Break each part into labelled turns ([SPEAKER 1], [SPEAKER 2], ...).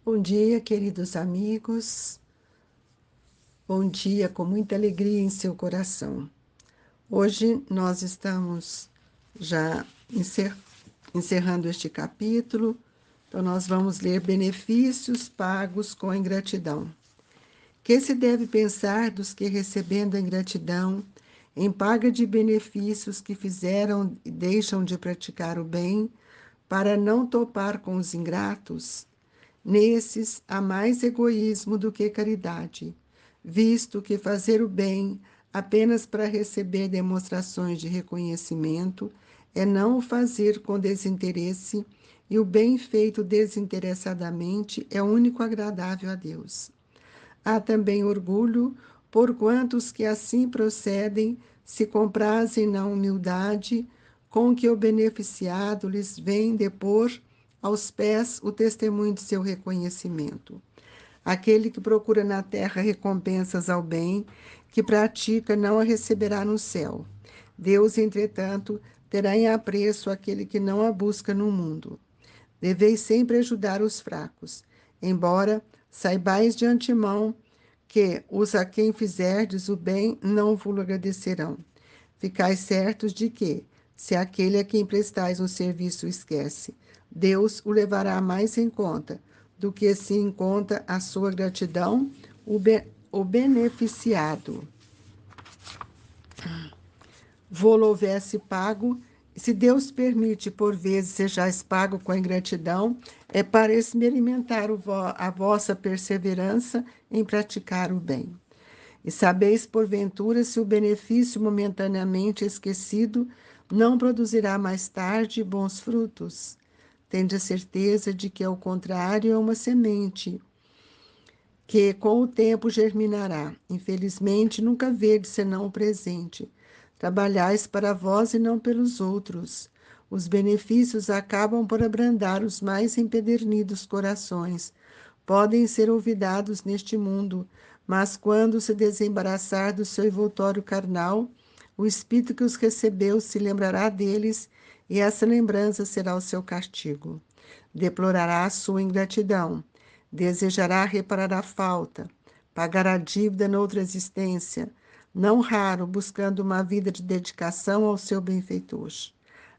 [SPEAKER 1] Bom dia, queridos amigos. Bom dia com muita alegria em seu coração. Hoje nós estamos já encerrando este capítulo, então nós vamos ler benefícios pagos com a ingratidão. Que se deve pensar dos que, recebendo a ingratidão, em paga de benefícios que fizeram e deixam de praticar o bem, para não topar com os ingratos? Nesses há mais egoísmo do que caridade, visto que fazer o bem apenas para receber demonstrações de reconhecimento é não o fazer com desinteresse, e o bem feito desinteressadamente é o único agradável a Deus. Há também orgulho, porquanto os que assim procedem se comprazem na humildade com que o beneficiado lhes vem depor aos pés o testemunho de seu reconhecimento. Aquele que procura na terra recompensas ao bem, que pratica, não a receberá no céu. Deus, entretanto, terá em apreço aquele que não a busca no mundo. Deveis sempre ajudar os fracos, embora saibais de antemão que os a quem fizerdes o bem não vos agradecerão. Ficais certos de que, se aquele a quem prestais um serviço esquece, Deus o levará mais em conta do que se em conta a sua gratidão o beneficiado vô-lo houvesse pago. Se Deus permite, por vezes, sejais pago com a ingratidão, é para experimentar a vossa perseverança em praticar o bem. E sabeis, porventura, se o benefício momentaneamente esquecido não produzirá mais tarde bons frutos? Tende a certeza de que, ao contrário, é uma semente que, com o tempo, germinará. Infelizmente, nunca vedes senão o presente. Trabalhais para vós e não pelos outros. Os benefícios acabam por abrandar os mais empedernidos corações. Podem ser olvidados neste mundo, mas quando se desembaraçar do seu envoltório carnal, o Espírito que os recebeu se lembrará deles, e essa lembrança será o seu castigo. Deplorará a sua ingratidão, desejará reparar a falta, pagar a dívida noutra existência, não raro buscando uma vida de dedicação ao seu benfeitor.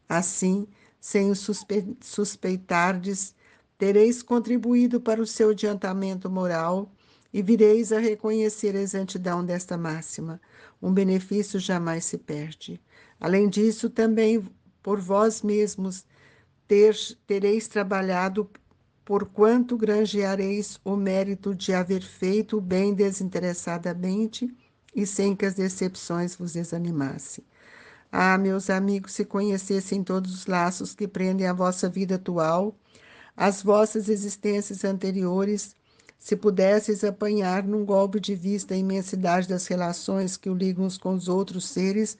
[SPEAKER 1] Assim, sem o suspeitardes, tereis contribuído para o seu adiantamento moral e vireis a reconhecer a exatidão desta máxima. Um benefício jamais se perde. Além disso, também por vós mesmos tereis trabalhado, porquanto granjeareis o mérito de haver feito o bem desinteressadamente e sem que as decepções vos desanimassem. Ah, meus amigos, se conhecessem todos os laços que prendem a vossa vida atual, as vossas existências anteriores, se pudesseis apanhar num golpe de vista a imensidade das relações que o ligam uns com os outros seres,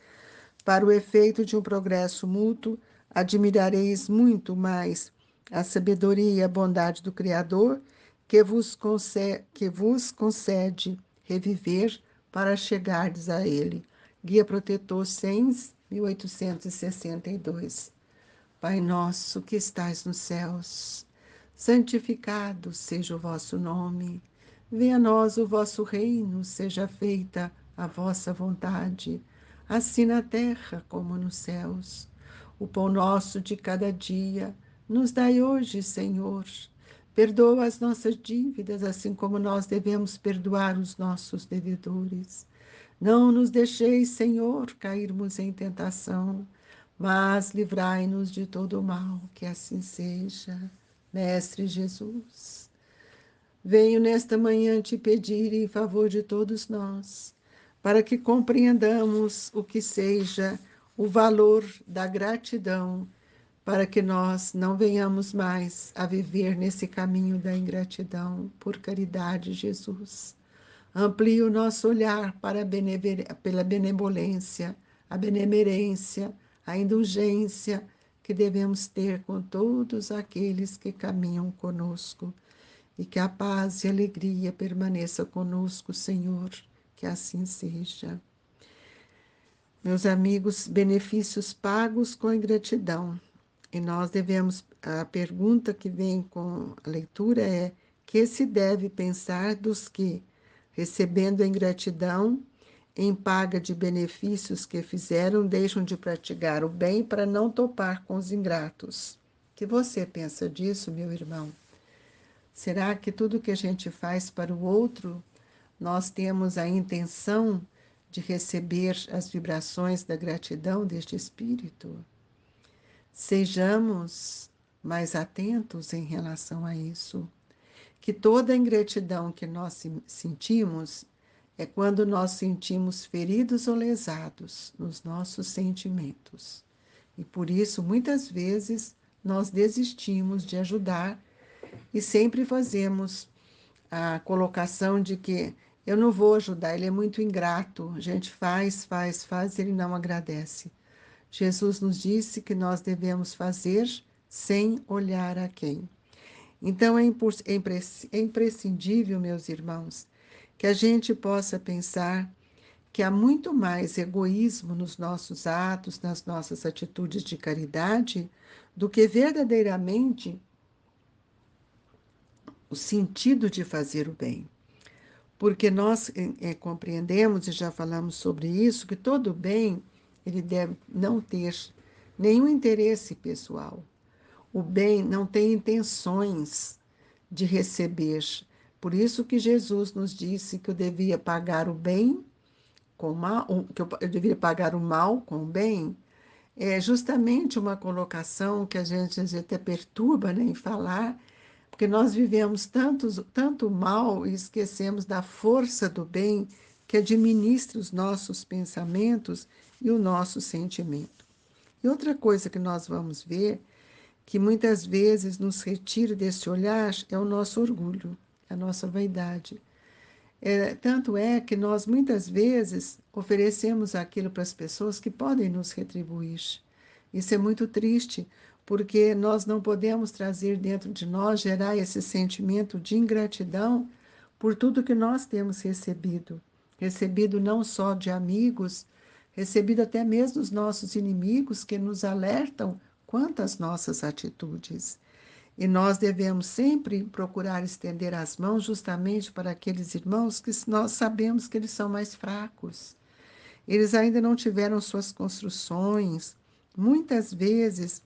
[SPEAKER 1] para o efeito de um progresso mútuo, admirareis muito mais a sabedoria e a bondade do Criador, que vos concede reviver para chegardes a Ele. Guia Protetor 100, 1862. Pai nosso que estais nos céus, santificado seja o vosso nome. Venha a nós o vosso reino, seja feita a vossa vontade, assim na terra como nos céus. O pão nosso de cada dia nos dai hoje, Senhor. Perdoa as nossas dívidas, assim como nós devemos perdoar os nossos devedores. Não nos deixeis, Senhor, cairmos em tentação, mas livrai-nos de todo o mal, que assim seja. Mestre Jesus, venho nesta manhã te pedir em favor de todos nós, para que compreendamos o que seja o valor da gratidão, para que nós não venhamos mais a viver nesse caminho da ingratidão, por caridade, Jesus. Amplie o nosso olhar para pela benevolência, a benemerência, a indulgência que devemos ter com todos aqueles que caminham conosco. E que a paz e a alegria permaneça conosco, Senhor, que assim seja. Meus amigos, benefícios pagos com ingratidão. E nós devemos, a pergunta que vem com a leitura é: que se deve pensar dos que, recebendo a ingratidão, em paga de benefícios que fizeram, deixam de praticar o bem para não topar com os ingratos? O que você pensa disso, meu irmão? Será que tudo que a gente faz para o outro, nós temos a intenção de receber as vibrações da gratidão deste Espírito? Sejamos mais atentos em relação a isso. Que toda a ingratidão que nós sentimos é quando nós sentimos feridos ou lesados nos nossos sentimentos. E por isso, muitas vezes, nós desistimos de ajudar e sempre fazemos a colocação de que eu não vou ajudar, ele é muito ingrato. A gente faz, e ele não agradece. Jesus nos disse que nós devemos fazer sem olhar a quem. Então é imprescindível, meus irmãos, que a gente possa pensar que há muito mais egoísmo nos nossos atos, nas nossas atitudes de caridade, do que verdadeiramente o sentido de fazer o bem. Porque nós compreendemos, e já falamos sobre isso, que todo bem ele deve não ter nenhum interesse pessoal. O bem não tem intenções de receber. Por isso que Jesus nos disse que eu devia pagar o bem com o mal, que eu devia pagar o mal com o bem. É justamente uma colocação que a gente às vezes até perturba, né, em falar, porque nós vivemos tanto mal e esquecemos da força do bem que administra os nossos pensamentos e o nosso sentimento. E outra coisa que nós vamos ver, que muitas vezes nos retira desse olhar, é o nosso orgulho, a nossa vaidade. Tanto é que nós muitas vezes oferecemos aquilo para as pessoas que podem nos retribuir. Isso é muito triste, porque nós não podemos trazer dentro de nós, gerar esse sentimento de ingratidão por tudo que nós temos recebido. Recebido não só de amigos, recebido até mesmo dos nossos inimigos que nos alertam quanto às nossas atitudes. E nós devemos sempre procurar estender as mãos justamente para aqueles irmãos que nós sabemos que eles são mais fracos. Eles ainda não tiveram suas construções. Muitas vezes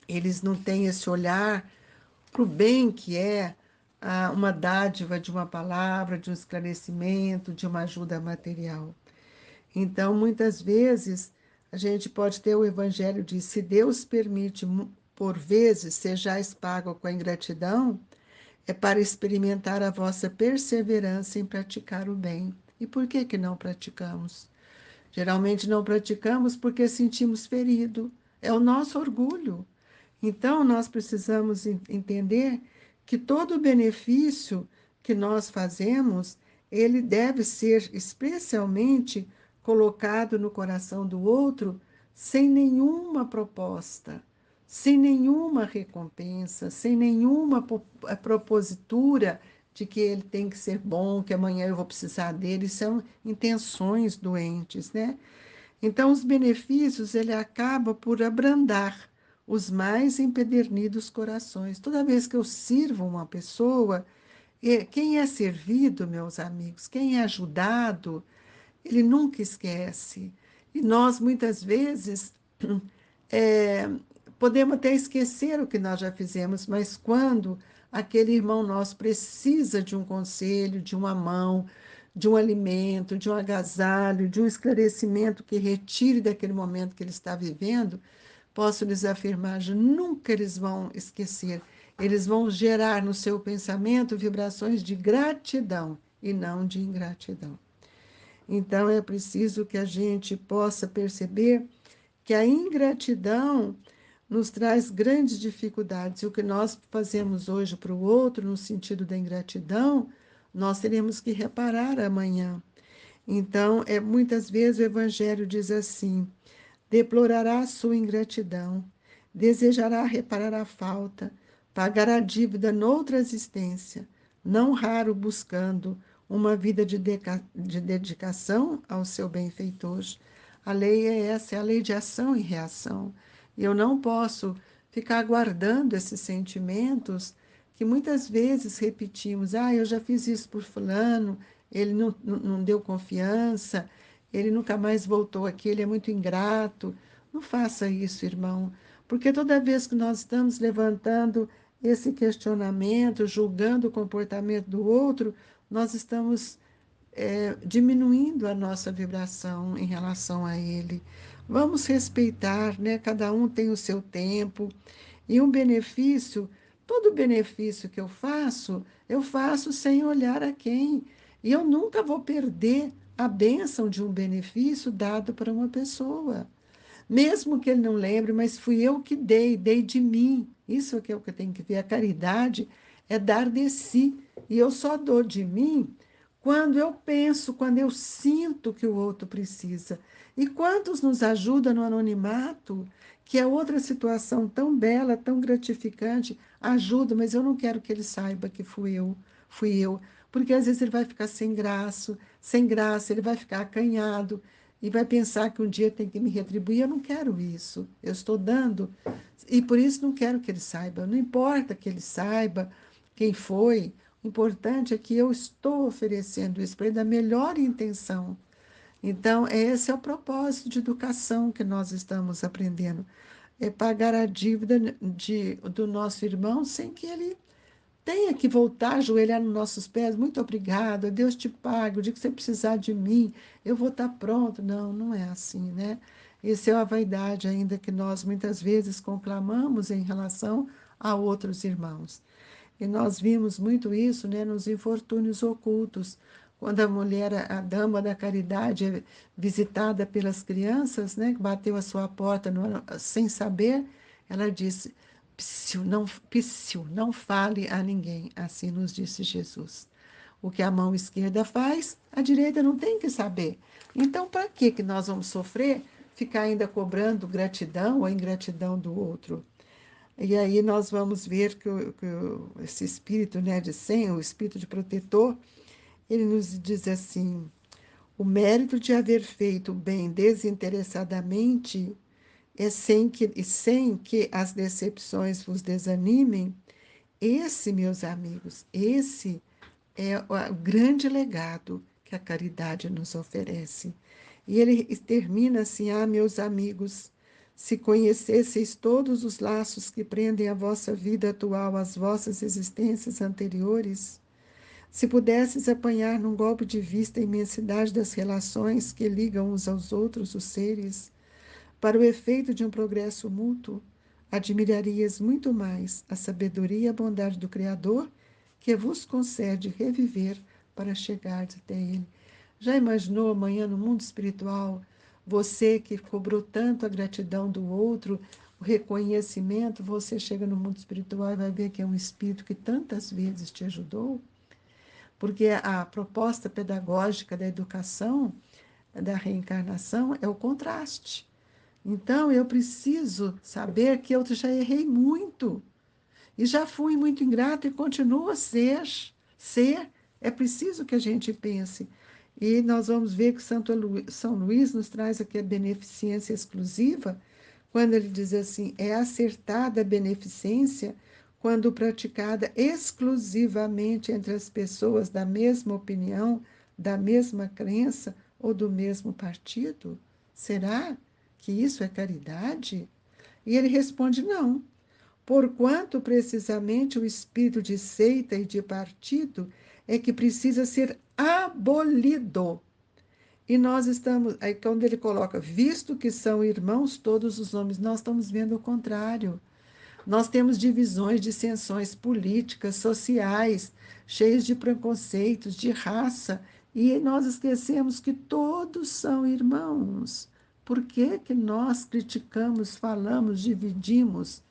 [SPEAKER 1] eles não têm esse olhar para o bem que é uma dádiva de uma palavra, de um esclarecimento, de uma ajuda material. Então, muitas vezes, a gente pode ter o evangelho de se Deus permite, por vezes, sejais pago com a ingratidão, é para experimentar a vossa perseverança em praticar o bem. E por que que não praticamos? Geralmente não praticamos porque sentimos ferido. É o nosso orgulho. Então, nós precisamos entender que todo benefício que nós fazemos, ele deve ser especialmente colocado no coração do outro sem nenhuma proposta, sem nenhuma recompensa, sem nenhuma propositura de que ele tem que ser bom, que amanhã eu vou precisar dele. São intenções doentes, né? Então, os benefícios, ele acaba por abrandar os mais empedernidos corações. Toda vez que eu sirvo uma pessoa, quem é servido, meus amigos, quem é ajudado, ele nunca esquece. E nós, muitas vezes, é, podemos até esquecer o que nós já fizemos, mas quando aquele irmão nosso precisa de um conselho, de uma mão, de um alimento, de um agasalho, de um esclarecimento que retire daquele momento que ele está vivendo, posso lhes afirmar, nunca eles vão esquecer. Eles vão gerar no seu pensamento vibrações de gratidão e não de ingratidão. Então, é preciso que a gente possa perceber que a ingratidão nos traz grandes dificuldades. E o que nós fazemos hoje para o outro, no sentido da ingratidão, nós teremos que reparar amanhã. Então, muitas vezes o Evangelho diz assim: deplorará a sua ingratidão, desejará reparar a falta, pagará a dívida noutra existência, não raro buscando uma vida de dedicação ao seu benfeitor. A lei é essa, é a lei de ação e reação. E eu não posso ficar guardando esses sentimentos que muitas vezes repetimos: ah, eu já fiz isso por fulano, ele não deu confiança, ele nunca mais voltou aqui, ele é muito ingrato. Não faça isso, irmão, porque toda vez que nós estamos levantando esse questionamento, julgando o comportamento do outro, nós estamos diminuindo a nossa vibração em relação a ele. Vamos respeitar, né? Cada um tem o seu tempo. E um benefício, todo benefício que eu faço sem olhar a quem. E eu nunca vou perder a bênção de um benefício dado para uma pessoa. Mesmo que ele não lembre, mas fui eu que dei de mim. Isso é o que eu tenho que ver. A caridade é dar de si. E eu só dou de mim quando eu penso, quando eu sinto que o outro precisa. E quantos nos ajudam no anonimato, que é outra situação tão bela, tão gratificante, ajuda, mas eu não quero que ele saiba que fui eu, porque às vezes ele vai ficar sem graça, ele vai ficar acanhado e vai pensar que um dia tem que me retribuir. Eu não quero isso. Eu estou dando e por isso não quero que ele saiba. Não importa que ele saiba quem foi. O importante é que eu estou oferecendo isso para ele da melhor intenção. Então, esse é o propósito de educação que nós estamos aprendendo. É pagar a dívida do nosso irmão sem que ele tenha que voltar, ajoelhar nos nossos pés. Muito obrigada, Deus te pague. O dia que você precisar de mim, eu vou estar pronto. Não, não é assim, né? Essa é a vaidade ainda que nós muitas vezes conclamamos em relação a outros irmãos. E nós vimos muito isso, né, nos infortúnios ocultos, quando a mulher, a dama da caridade, é visitada pelas crianças, né, que bateu a sua porta sem saber, ela disse: Psiu, não fale a ninguém, assim nos disse Jesus. O que a mão esquerda faz, a direita não tem que saber. Então, para que nós vamos sofrer, ficar ainda cobrando gratidão ou ingratidão do outro? E aí nós vamos ver que esse espírito, né, de Sem, o espírito de protetor, ele nos diz assim: o mérito de haver feito o bem desinteressadamente sem que as decepções vos desanimem. Esse, meus amigos, esse é o grande legado que a caridade nos oferece. E ele termina assim: ah, meus amigos, se conhecesseis todos os laços que prendem a vossa vida atual às vossas existências anteriores, se pudesses apanhar num golpe de vista a imensidade das relações que ligam uns aos outros os seres, para o efeito de um progresso mútuo, admirarias muito mais a sabedoria e a bondade do Criador, que vos concede reviver para chegar até Ele. Já imaginou amanhã no mundo espiritual, você que cobrou tanto a gratidão do outro, o reconhecimento, você chega no mundo espiritual e vai ver que é um espírito que tantas vezes te ajudou? Porque a proposta pedagógica da educação, da reencarnação, é o contraste. Então, eu preciso saber que eu já errei muito. E já fui muito ingrato e continuo a ser. Ser é preciso que a gente pense. E nós vamos ver que São Luís nos traz aqui a beneficência exclusiva, quando ele diz assim: é acertada a beneficência quando praticada exclusivamente entre as pessoas da mesma opinião, da mesma crença ou do mesmo partido. Será que isso é caridade? E ele responde: não, porquanto precisamente o espírito de seita e de partido é que precisa ser abolido. E nós estamos, aí quando ele coloca, visto que são irmãos todos os homens, nós estamos vendo o contrário. Nós temos divisões, dissensões políticas, sociais, cheias de preconceitos, de raça, e nós esquecemos que todos são irmãos. Por que que nós criticamos, falamos, dividimos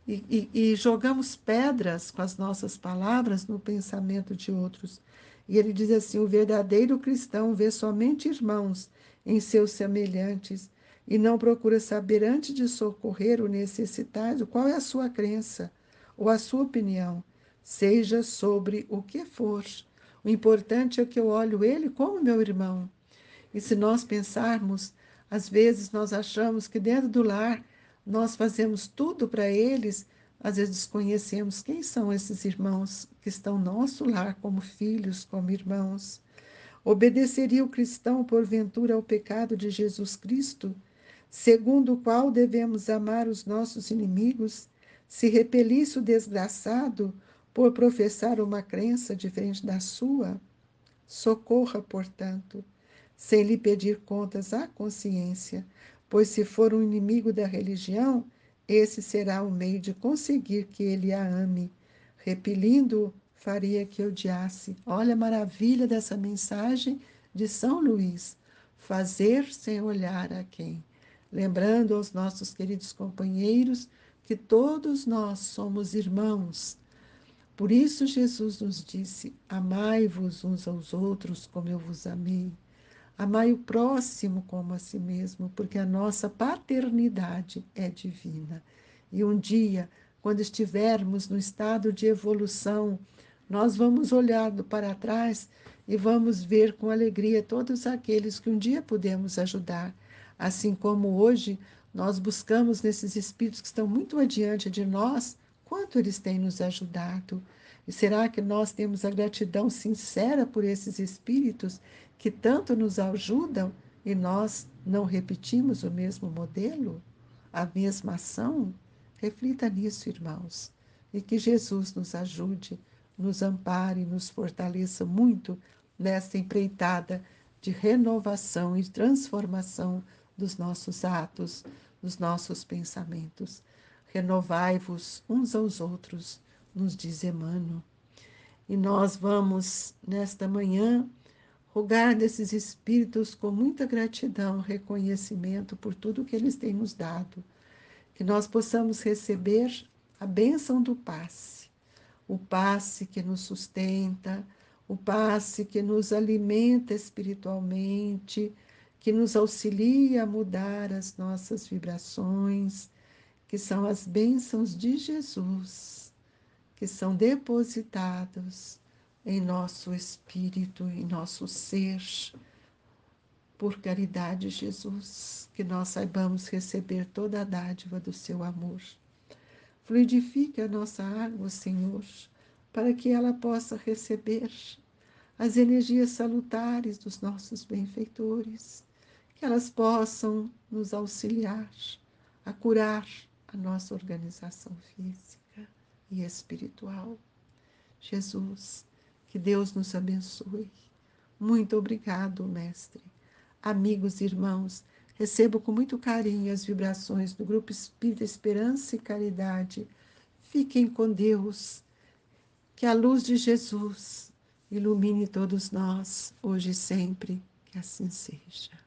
[SPEAKER 1] e jogamos pedras com as nossas palavras no pensamento de outros? E ele diz assim: o verdadeiro cristão vê somente irmãos em seus semelhantes e não procura saber, antes de socorrer o necessitado, qual é a sua crença ou a sua opinião, seja sobre o que for. O importante é que eu olho ele como meu irmão. E se nós pensarmos, às vezes nós achamos que dentro do lar nós fazemos tudo para eles, Às vezes desconhecemos quem são esses irmãos que estão no nosso lar como filhos, como irmãos. Obedeceria o cristão, porventura, ao pecado de Jesus Cristo, segundo o qual devemos amar os nossos inimigos, se repelisse o desgraçado por professar uma crença diferente da sua? Socorra, portanto, sem lhe pedir contas à consciência, pois se for um inimigo da religião, esse será o meio de conseguir que ele a ame. Repelindo-o, faria que odiasse. Olha a maravilha dessa mensagem de São Luís. Fazer sem olhar a quem. Lembrando aos nossos queridos companheiros que todos nós somos irmãos. Por isso Jesus nos disse: amai-vos uns aos outros como eu vos amei. Amai o próximo como a si mesmo, porque a nossa paternidade é divina. E um dia, quando estivermos no estado de evolução, nós vamos olhar para trás e vamos ver com alegria todos aqueles que um dia pudemos ajudar. Assim como hoje nós buscamos nesses espíritos que estão muito adiante de nós, quanto eles têm nos ajudado. E será que nós temos a gratidão sincera por esses espíritos que tanto nos ajudam e nós não repetimos o mesmo modelo, a mesma ação? Reflita nisso, irmãos, e que Jesus nos ajude, nos ampare, nos fortaleça muito nesta empreitada de renovação e transformação dos nossos atos, dos nossos pensamentos. Renovai-vos uns aos outros, nos diz Emmanuel. E nós vamos, nesta manhã, rogar desses espíritos com muita gratidão, reconhecimento por tudo que eles têm nos dado, que nós possamos receber a bênção do passe, o passe que nos sustenta, o passe que nos alimenta espiritualmente, que nos auxilia a mudar as nossas vibrações, que são as bênçãos de Jesus, que são depositados em nosso espírito, em nosso ser, por caridade, Jesus, que nós saibamos receber toda a dádiva do seu amor. Fluidifique a nossa água, Senhor, para que ela possa receber as energias salutares dos nossos benfeitores, que elas possam nos auxiliar a curar a nossa organização física e espiritual. Jesus, que Deus nos abençoe. Muito obrigado, Mestre. Amigos e irmãos, recebo com muito carinho as vibrações do Grupo Espírita Esperança e Caridade. Fiquem com Deus. Que a luz de Jesus ilumine todos nós, hoje e sempre. Que assim seja.